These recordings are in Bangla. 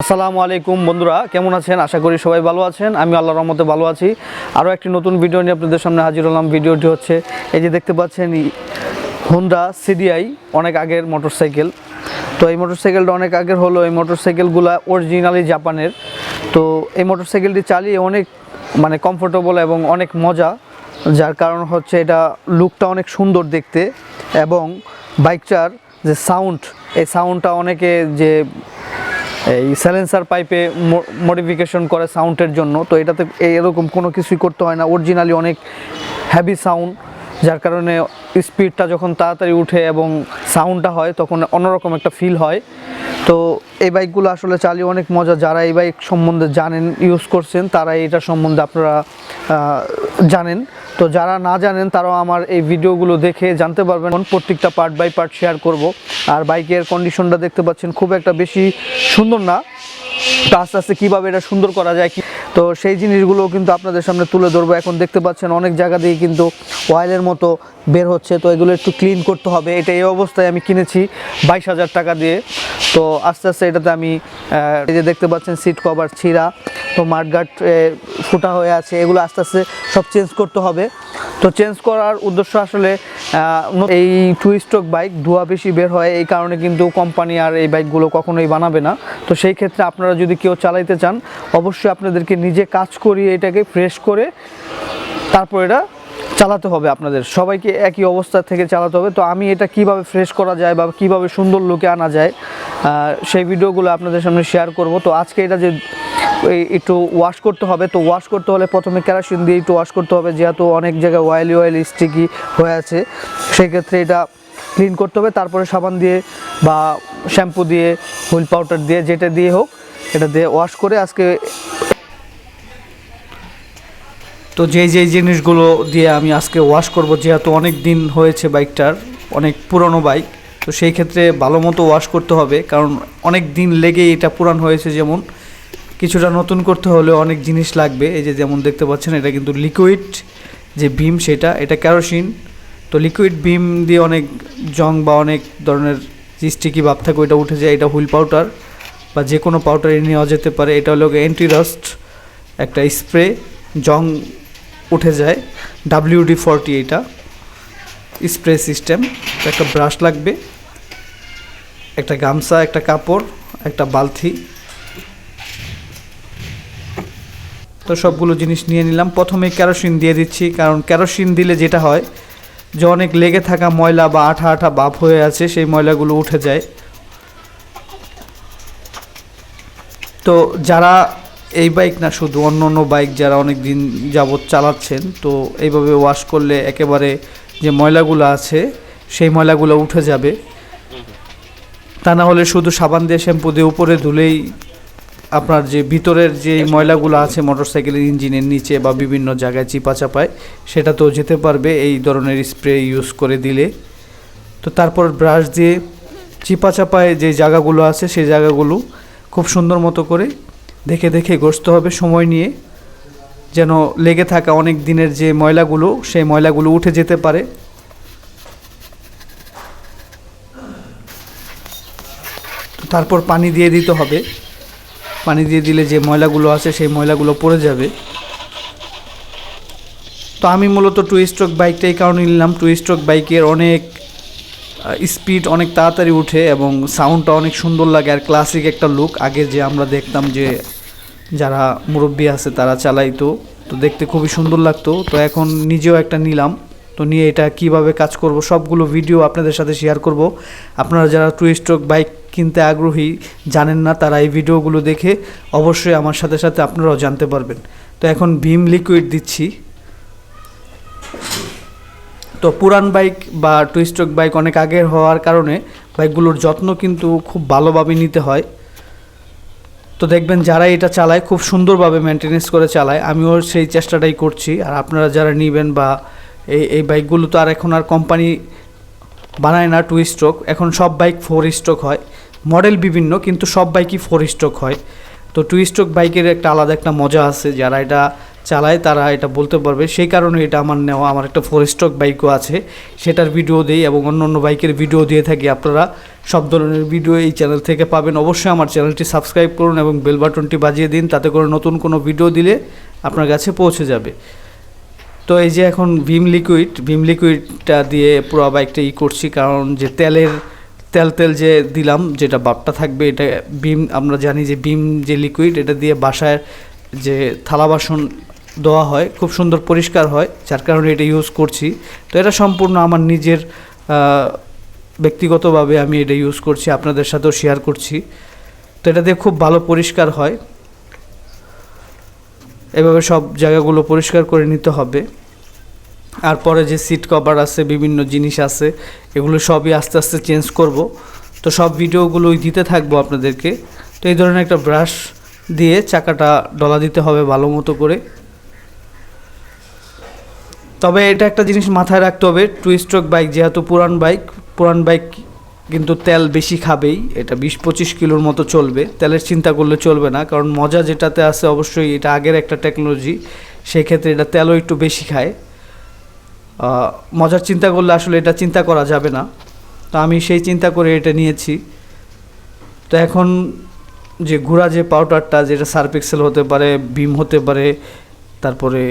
আসসালামু আলাইকুম বন্ধুরা, কেমন আছেন? আশা করি সবাই ভালো আছেন। আমি আল্লাহর রহমতে ভালো আছি। আরও একটি নতুন ভিডিও নিয়ে আপনাদের সামনে হাজির হলাম। ভিডিওটি হচ্ছে এই যে দেখতে পাচ্ছেন হোন্ডা সিডিআই, অনেক আগের মোটরসাইকেল। তো এই মোটরসাইকেলটা অনেক আগের হলো। এই মোটরসাইকেলগুলো অরিজিনালি জাপানের। তো এই মোটরসাইকেলটি চালিয়ে অনেক কমফোর্টেবল এবং অনেক মজা, যার কারণ হচ্ছে এটা লুকটা অনেক সুন্দর দেখতে, এবং বাইকটার যে সাউন্ড, এই সাউন্ডটা অনেকে যে এই সাইলেন্সার পাইপে মডিফিকেশন করে সাউন্ডের জন্য। তো এটাতে এরকম কোনো কিছুই করতে হয় না, অরিজিনালি অনেক হ্যাভি সাউন্ড, যার কারণে স্পিডটা যখন তাড়াতাড়ি উঠে এবং সাউন্ডটা হয় তখন অন্যরকম একটা ফিল হয়। তো এই বাইকগুলো আসলে চালিয়ে অনেক মজা। যারা এই বাইক সম্বন্ধে জানেন, ইউজ করছেন, তারা এটা সম্বন্ধে আপনারা জানেন। তো যারা না জানেন তারাও আমার এই ভিডিওগুলো দেখে জানতে পারবেন। প্রত্যেকটা পার্ট বাই পার্ট শেয়ার করব। আর বাইকের কন্ডিশনটা দেখতে পাচ্ছেন খুব একটা বেশি সুন্দর না। তো আস্তে আস্তে কীভাবে এটা সুন্দর করা যায়, তো সেই জিনিসগুলো কিন্তু আপনাদের সামনে তুলে ধরবো। এখন দেখতে পাচ্ছেন অনেক জায়গা দিয়ে কিন্তু অয়েলের মতো বের হচ্ছে, তো এগুলো একটু ক্লিন করতে হবে। এটা এই অবস্থায় আমি কিনেছি 22,000 টাকা দিয়ে। তো আস্তে আস্তে এটাতে আমি এই যে দেখতে পাচ্ছেন সিট কভার ছিঁড়া, তো মাঠঘাট ফুটা হয়ে আছে, এগুলো আস্তে আস্তে সব চেঞ্জ করতে হবে। তো চেঞ্জ করার উদ্দেশ্য আসলে এই 2 স্ট্রোক বাইক ধোঁয়া বেশি বের হয়, এই কারণে কিন্তু কোম্পানি আর এই বাইকগুলো কখনোই বানাবে না। তো সেই ক্ষেত্রে আপনারা যদি কেউ চালাইতে চান, অবশ্যই আপনাদেরকে নিজে কাজ করিয়ে এটাকে ফ্রেশ করে তারপর এটা চালাতে হবে। আপনাদের সবাইকে একই অবস্থা থেকে চালাতে হবে। তো আমি এটা কিভাবে ফ্রেশ করা যায় বা কিভাবে সুন্দর লুকে আনা যায়, সেই ভিডিওগুলো আপনাদের সামনে শেয়ার করব। তো আজকে এটা যে একটু ওয়াশ করতে হবে, তো ওয়াশ করতে হলে প্রথমে কেরোসিন দিয়ে একটু ওয়াশ করতে হবে, যেহেতু অনেক জায়গায় অয়েলি স্টিকি হয়ে আছে। সেই ক্ষেত্রে এটা ক্লিন করতে হবে, তারপরে সাবান দিয়ে বা শ্যাম্পু দিয়ে, হুইল পাউডার দিয়ে, যেটা দিয়ে হোক এটা দিয়ে ওয়াশ করে আজকে। তো যেই জিনিসগুলো দিয়ে আমি আজকে ওয়াশ করব, যেহেতু অনেক দিন হয়েছে বাইকটার, অনেক পুরনো বাইক, তো সেই ক্ষেত্রে ভালো মতো ওয়াশ করতে হবে, কারণ অনেক দিন লেগেই এটা পুরান হয়েছে। যেমন কিছুটা নতুন করতে হলে অনেক জিনিস লাগবে। এই যে যেমন দেখতে পাচ্ছেন এটা কিন্তু লিকুইড যে ভীম, এটা কেরোসিন। তো লিকুইড ভীম দিয়ে অনেক জং বা অনেক ধরনের যে স্টিকি ভাব থাকে ওইটা উঠে যায়। এটা হুইল পাউডার বা যে কোনো পাউডারই নেওয়া যেতে পারে। এটা হলো অ্যান্টি রাস্ট একটা স্প্রে, জং উঠে যায়। WD-40 এটা স্প্রে সিস্টেম। একটা ব্রাশ লাগবে, একটা গামছা, একটা কাপড়, একটা বালতি। তো সবগুলো জিনিস নিয়ে নিলাম। প্রথমে কেরোসিন দিয়ে দিচ্ছি, কারণ কেরোসিন দিলে যেটা হয় যে অনেক লেগে থাকা ময়লা বা আঠা আঠা ভাব হয়ে আছে, সেই ময়লাগুলো উঠে যায়। তো যারা এই বাইক না, শুধু অন্য অন্য বাইক যারা অনেক দিন যাবৎ চালাচ্ছেন, তো এইভাবে ওয়াশ করলে একেবারে যে ময়লাগুলো আছে সেই ময়লাগুলো উঠে যাবে। তা না হলে শুধু সাবান দিয়ে শ্যাম্পু দিয়ে উপরে ধুলেই আপনার যে ভিতরের যে ময়লাগুলো আছে মোটরসাইকেলের ইঞ্জিনের নিচে বা বিভিন্ন জায়গায় চিপা চাপায়, সেটা তো যেতে পারবে এই ধরনের স্প্রে ইউজ করে দিলে। তো তারপর ব্রাশ দিয়ে চিপা চাপায় যে জায়গাগুলো আছে সেই জায়গাগুলো খুব সুন্দর মতো করে দেখে দেখে ঘষতে হবে, সময় নিয়ে, যেন লেগে থাকা অনেক দিনের যে ময়লাগুলো সেই ময়লাগুলো উঠে যেতে পারে। তারপর পানি দিয়ে দিতে হবে। পানি দিয়ে দিলে যে ময়লাগুলো আছে সেই ময়লাগুলো পড়ে যাবে। তো আমি মূলত 2 স্ট্রোক বাইকটা এই কারণে নিলাম। 2 স্ট্রোক বাইকের অনেক স্পিড অনেক তাড়াতাড়ি উঠে এবং সাউন্ডটা অনেক সুন্দর লাগে, আর ক্লাসিক একটা লুক। আগে যে আমরা দেখতাম যে যারা মুরব্বি আছে তারা চালাইতো, তো দেখতে খুবই সুন্দর লাগতো। তো এখন নিজেও একটা নিলাম, তো নিয়ে এটা কিভাবে কাজ করব সবগুলো ভিডিও আপনাদের সাথে শেয়ার করব। আপনারা যারা 2 স্ট্রোক বাইক কিনতে আগ্রহী, জানেন না, তারা এই ভিডিওগুলো দেখে অবশ্যই আমার সাথে সাথে আপনারাও জানতে পারবেন। তো এখন ভীম লিকুইড দিচ্ছি। তো পুরান বাইক বা 2 স্ট্রোক বাইক অনেক আগের হওয়ার কারণে বাইকগুলোর যত্ন কিন্তু খুব ভালোভাবে নিতে হয়। তো দেখবেন যারা এটা চালায় খুব সুন্দরভাবে মেনটেনেন্স করে চালায়। আমিও সেই চেষ্টাটাই করছি। আর আপনারা যারা নেবেন বা এই বাইকগুলো তো আর এখন আর কোম্পানি বানায় না 2 স্ট্রোক, এখন সব বাইক 4 স্ট্রোক হয়। মডেল বিভিন্ন, কিন্তু সব বাইকই 4 স্ট্রোক হয়। তো 2 স্ট্রোক বাইকের একটা আলাদা একটা মজা আছে। যারা এটা চালায় তারা এটা বলতে পারবে। সেই কারণে এটা আমার নেওয়া। আমার একটা 4 স্ট্রোক বাইকও আছে, সেটার ভিডিও দিই এবং অন্য বাইকের ভিডিও দিয়ে থাকি। আপনারা সব ধরনের ভিডিও এই চ্যানেল থেকে পাবেন। অবশ্যই আমার চ্যানেলটি সাবস্ক্রাইব করুন এবং বেল বাটনটি বাজিয়ে দিন, তাতে করে নতুন কোনো ভিডিও দিলে আপনার কাছে পৌঁছে যাবে। তো এই যে এখন ভিম লিকুইডটা দিয়ে পুরো বাইকটা করছি, কারণ যে তেল যে দিলাম, যেটা বাপটা থাকবে, এটা আমরা জানি যে ভিম যে লিকুইড, এটা দিয়ে বাসায় যে থালা বাসন ধোয়া হয় খুব সুন্দর পরিষ্কার হয়, যার কারণে এটা ইউজ করছি। তো এটা সম্পূর্ণ আমার নিজের ব্যক্তিগতভাবে আমি এটা ইউজ করছি, আপনাদের সাথেও শেয়ার করছি। তো এটা দিয়ে খুব ভালো পরিষ্কার হয়। এভাবে সব জায়গাগুলো পরিষ্কার করে নিতে হবে। আর পরে যে সিট কভার আছে, বিভিন্ন জিনিস আছে, এগুলো সবই আস্তে আস্তে চেঞ্জ করব। তো সব ভিডিওগুলোই দিতে থাকবো আপনাদেরকে। তো এই ধরনের একটা ব্রাশ দিয়ে চাকাটা ডলা দিতে হবে ভালো মতো করে। তবে এটা একটা জিনিস মাথায় রাখতে হবে, 2 স্ট্রোক বাইক যেহেতু পুরান বাইক কিন্তু তেল বেশি খাবেই। এটা 20-25 কিলোর মতো চলবে, তেলের চিন্তা করলে চলবে না। কারণ মজা যেটাতে আছে, অবশ্যই এটা আগের একটা টেকনোলজি, সেই ক্ষেত্রে এটা তেলও একটু বেশি খায়। মজার চিন্তা করলে আসলে এটা চিন্তা করা যাবে না। তো আমি সেই চিন্তা করে এটা নিয়েছি। তো এখন যে ঘোড়া যে পাউডারটা, যেটা সার্ফ এক্সেল হতে পারে, বিম হতে পারে, তারপরে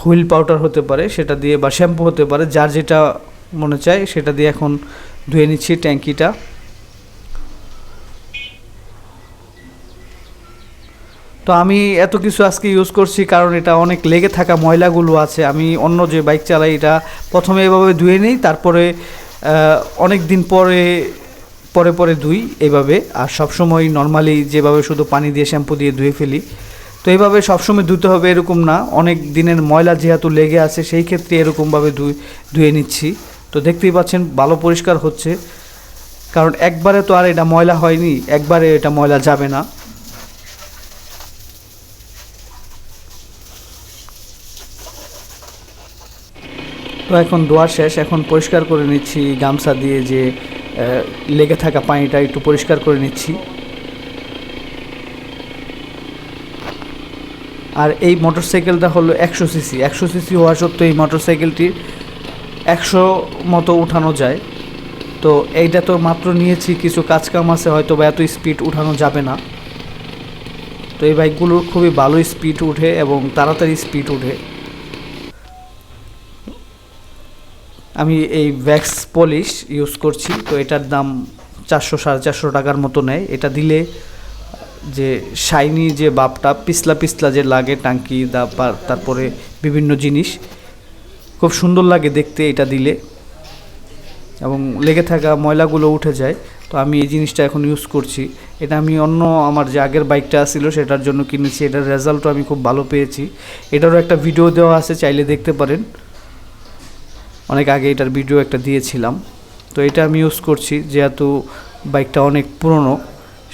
হুইল পাউডার হতে পারে, সেটা দিয়ে, বা শ্যাম্পু হতে পারে, যার যেটা মনে চায় সেটা দিয়ে এখন ধুয়ে নিচ্ছি ট্যাঙ্কিটা। তো আমি এত কিছু আজকে ইউজ করছি কারণ এটা অনেক লেগে থাকা ময়লাগুলো আছে। আমি অন্য যে বাইক চালাই এটা প্রথমে এভাবে ধুয়ে নিই, তারপরে অনেক দিন পরে ধুই এইভাবে। আর সবসময় নর্মালি যেভাবে শুধু পানি দিয়ে শ্যাম্পু দিয়ে ধুয়ে ফেলি, তো এইভাবে সবসময় ধুতে হবে এরকম না। অনেক দিনের ময়লা যেহেতু লেগে আছে, সেই ক্ষেত্রে এরকমভাবে ধুয়ে নিচ্ছি। তো দেখতেই পাচ্ছেন ভালো পরিষ্কার হচ্ছে, কারণ একবারে তো আর এটা ময়লা হয়নি, একবারে এটা ময়লা যাবে না। তো এখন ধোয়া শেষ, এখন পরিষ্কার করে নিচ্ছি গামছা দিয়ে, যে লেগে থাকা পানিটা একটু পরিষ্কার করে নিচ্ছি। আর এই মোটরসাইকেলটা হলো 100 সিসি হওয়া সত্ত্বেও এই মোটরসাইকেলটির 100 মতো উঠানো যায়। তো এইটা তো মাত্র নিয়েছি, কিছু কাজকাম আছে, হয়তো বা এত স্পিড উঠানো যাবে না। তো এই বাইকগুলোর খুবই ভালো স্পিড উঠে এবং তাড়াতাড়ি স্পিড উঠে। আমি এই ভ্যাক্স পলিশ ইউজ করছি। তো এটার দাম 400-450 টাকার মতো নেয়। এটা দিলে যে শাইনি যে বাপটা, পিছলা যে লাগে টাঙ্কি তারপরে বিভিন্ন জিনিস, খুব সুন্দর লাগে দেখতে এটা দিলে, এবং লেগে থাকা ময়লাগুলো উঠে যায়। তো আমি এই জিনিসটা এখন ইউজ করছি। এটা আমি আমার যে আগের বাইকটা ছিল সেটার জন্য কিনেছি। এটার রেজাল্টও আমি খুব ভালো পেয়েছি। এটারও একটা ভিডিও দেওয়া আছে, চাইলে দেখতে পারেন। অনেক আগে এটার ভিডিও একটা দিয়েছিলাম। তো এটা আমি ইউজ করছি, যেহেতু বাইকটা অনেক পুরনো,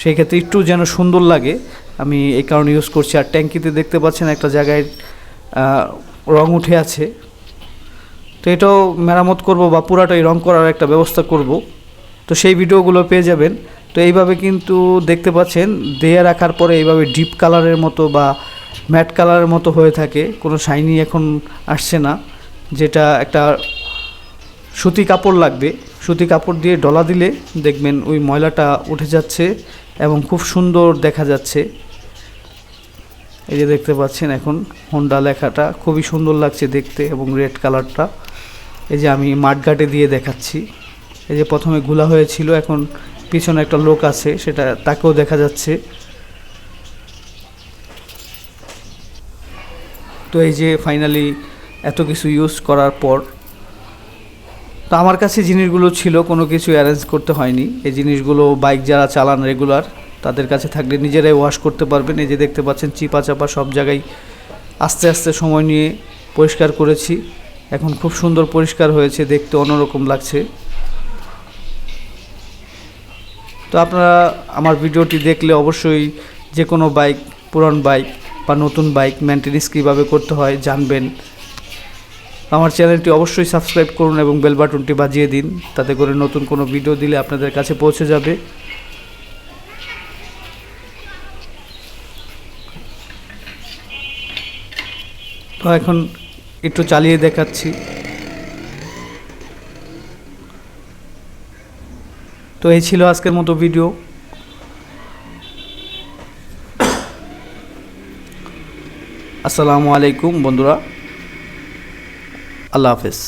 সেই ক্ষেত্রে একটু যেন সুন্দর লাগে, আমি এই কারণে ইউজ করছি। আর ট্যাঙ্কিতে দেখতে পাচ্ছেন একটা জায়গায় রং উঠে আছে, তো এটাও মেরামত করব বা পুরাটাই রং করার একটা ব্যবস্থা করব। তো সেই ভিডিওগুলো পেয়ে যাবেন। তো এইভাবে কিন্তু দেখতে পাচ্ছেন দিয়ে রাখার পরে এইভাবে ডিপ কালারের মতো বা ম্যাট কালারের মতো হয়ে থাকে, কোনো শাইনি এখন আসছে না। যেটা একটা সুতি কাপড় লাগবে, সুতি কাপড় দিয়ে ডলা দিলে দেখবেন ওই ময়লাটা উঠে যাচ্ছে এবং খুব সুন্দর দেখা যাচ্ছে। এই যে দেখতে পাচ্ছেন এখন হোন্ডা লেখাটা খুবই সুন্দর লাগছে দেখতে, এবং রেড কালারটা। এই যে আমি মাঠঘাটে দিয়ে দেখাচ্ছি। এই যে প্রথমে ঘোলা হয়েছিল, এখন পিছনে একটা লোক আছে, তাকেও দেখা যাচ্ছে। তো এই যে ফাইনালি এত কিছু ইউজ করার পর, তো আমার কাছে জিনিসগুলো ছিল, কোনো কিছু অ্যারেঞ্জ করতে হয়নি। এই জিনিসগুলো বাইক যারা চালান রেগুলার, তাদের কাছে থাকলে নিজেরাই ওয়াশ করতে পারবেন। এই যে দেখতে পাচ্ছেন চিপা চাপা সব জায়গায় আস্তে আস্তে সময় নিয়ে পরিষ্কার করেছি। এখন খুব সুন্দর পরিষ্কার হয়েছে, দেখতে অন্যরকম লাগছে। তো আপনারা আমার ভিডিওটি দেখলে অবশ্যই যে কোনো বাইক, পুরান বাইক বা নতুন বাইক মেনটেনেন্স কীভাবে করতে হয় জানবেন। আমার চ্যানেলটি অবশ্যই সাবস্ক্রাইব করুন এবং বেল বাটনটি বাজিয়ে দিন, তাতে করে নতুন কোনো ভিডিও দিলে আপনাদের কাছে পৌঁছে যাবে। তো এখন একটু চালিয়ে দেখাচ্ছি। তো এই ছিল আজকের মতো ভিডিও। আসসালামু আলাইকুম বন্ধুরা, আল্লাহ হাফেজ।